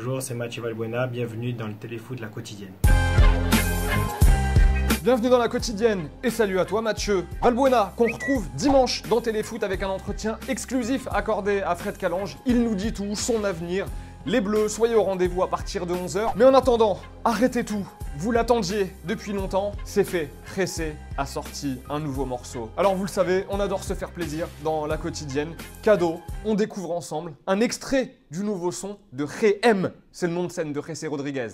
Bonjour, c'est Mathieu Valbuena, bienvenue dans le Téléfoot de la quotidienne. Bienvenue dans la quotidienne et salut à toi Mathieu Valbuena qu'on retrouve dimanche dans Téléfoot avec un entretien exclusif accordé à Fred Calange. Il nous dit tout, son avenir. Les Bleus, soyez au rendez-vous à partir de 11h. Mais en attendant, arrêtez tout. Vous l'attendiez depuis longtemps, c'est fait. Tressé a sorti un nouveau morceau. Alors vous le savez, on adore se faire plaisir dans la quotidienne. Cadeau, on découvre ensemble un extrait du nouveau son de Ré M. C'est le nom de scène de Jessé Rodriguez.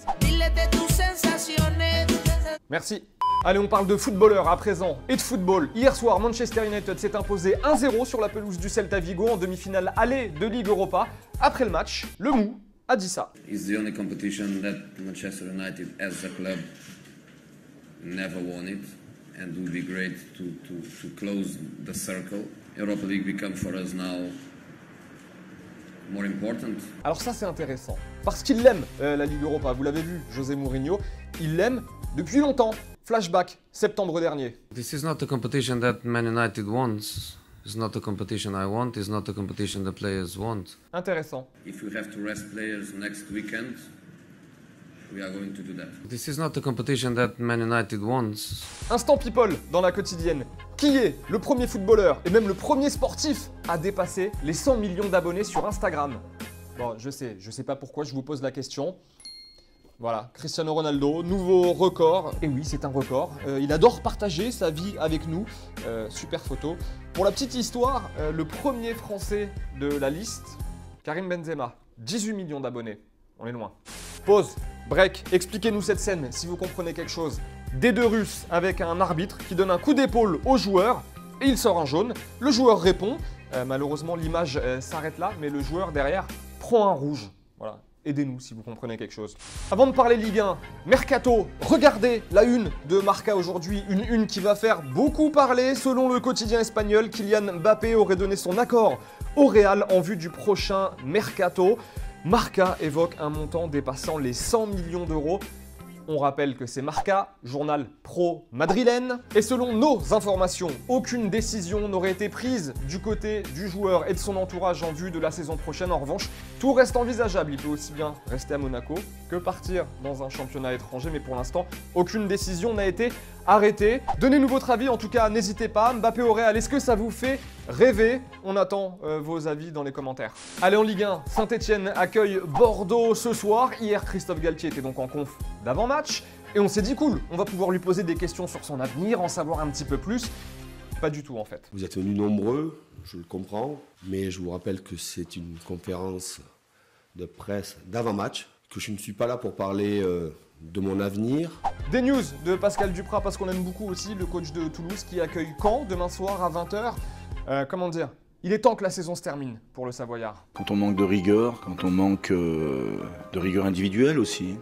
Merci. Allez, on parle de footballeurs à présent et de football. Hier soir, Manchester United s'est imposé 1-0 sur la pelouse du Celta Vigo en demi-finale aller de Ligue Europa. Après le match, le Mou a dit ça. It's the only competition that Manchester United as a club never won it, and it would be great to close the circle. Europa League becomes for us now more important. Alors ça c'est intéressant, parce qu'il l'aime la Ligue Europa, vous l'avez vu, José Mourinho, il l'aime depuis longtemps. Flashback, septembre dernier. This is not a competition that Man United wants. It's not a competition I want. It's not a competition the players want. Intéressant. If we have to rest players next weekend, we are going to do that. This is not a competition that Man United wants. Instant people dans la quotidienne. Qui est le premier footballeur et même le premier sportif à dépasser les 100 millions d'abonnés sur Instagram? Bon, je sais pas pourquoi je vous pose la question. Voilà, Cristiano Ronaldo, nouveau record. Et oui, c'est un record. Il adore partager sa vie avec nous. Super photo. Pour la petite histoire, le premier Français de la liste, Karim Benzema, 18 millions d'abonnés. On est loin. Pause, break, expliquez-nous cette scène si vous comprenez quelque chose. Des deux Russes avec un arbitre qui donne un coup d'épaule au joueur et il sort un jaune. Le joueur répond. Malheureusement, l'image s'arrête là, mais le joueur derrière prend un rouge. Voilà. Aidez-nous si vous comprenez quelque chose. Avant de parler Ligue 1, Mercato, regardez la une de Marca aujourd'hui. Une une qui va faire beaucoup parler. Selon le quotidien espagnol, Kylian Mbappé aurait donné son accord au Real en vue du prochain Mercato. Marca évoque un montant dépassant les 100 millions d'euros. On rappelle que c'est Marca, journal pro madrilène. Et selon nos informations, aucune décision n'aurait été prise du côté du joueur et de son entourage en vue de la saison prochaine. En revanche, tout reste envisageable. Il peut aussi bien rester à Monaco que partir dans un championnat étranger. Mais pour l'instant, aucune décision n'a été arrêtée. Donnez-nous votre avis, en tout cas, n'hésitez pas. Mbappé au Real, est-ce que ça vous fait rêver? On attend vos avis dans les commentaires. Allez, en Ligue 1, Saint-Etienne accueille Bordeaux ce soir. Hier, Christophe Galtier était donc en conf d'avant-match. Et on s'est dit cool, on va pouvoir lui poser des questions sur son avenir, en savoir un petit peu plus. Pas du tout en fait. Vous êtes venus nombreux, je le comprends, mais je vous rappelle que c'est une conférence de presse d'avant-match, que je ne suis pas là pour parler de mon avenir. Des news de Pascal Duprat, parce qu'on aime beaucoup aussi, le coach de Toulouse qui accueille Caen demain soir à 20h. Comment dire? Il est temps que la saison se termine pour le Savoyard. Quand on manque de rigueur, quand on manque de rigueur individuelle aussi,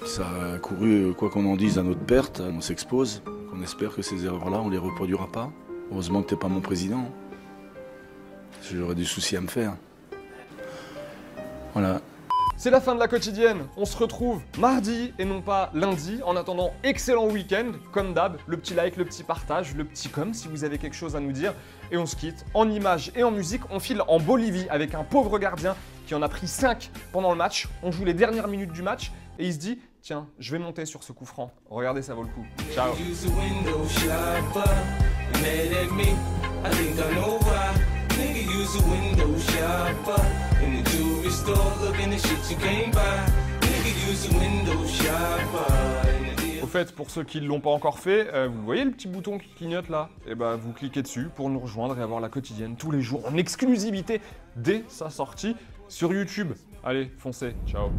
ça a couru, quoi qu'on en dise, à notre perte, on s'expose. On espère que ces erreurs-là, on ne les reproduira pas. Heureusement que tu n'es pas mon président. Parce que j'aurais des soucis à me faire. Voilà. C'est la fin de la quotidienne, on se retrouve mardi et non pas lundi. En attendant, excellent week-end, comme d'hab, le petit like, le petit partage, le petit com si vous avez quelque chose à nous dire. Et on se quitte en images et en musique, on file en Bolivie avec un pauvre gardien qui en a pris 5 pendant le match. On joue les dernières minutes du match et il se dit, tiens, je vais monter sur ce coup franc. Regardez, ça vaut le coup. Ciao. Au fait, pour ceux qui ne l'ont pas encore fait, vous voyez le petit bouton qui clignote là? Et bah vous cliquez dessus pour nous rejoindre et avoir la quotidienne tous les jours en exclusivité dès sa sortie sur YouTube. Allez, foncez, ciao.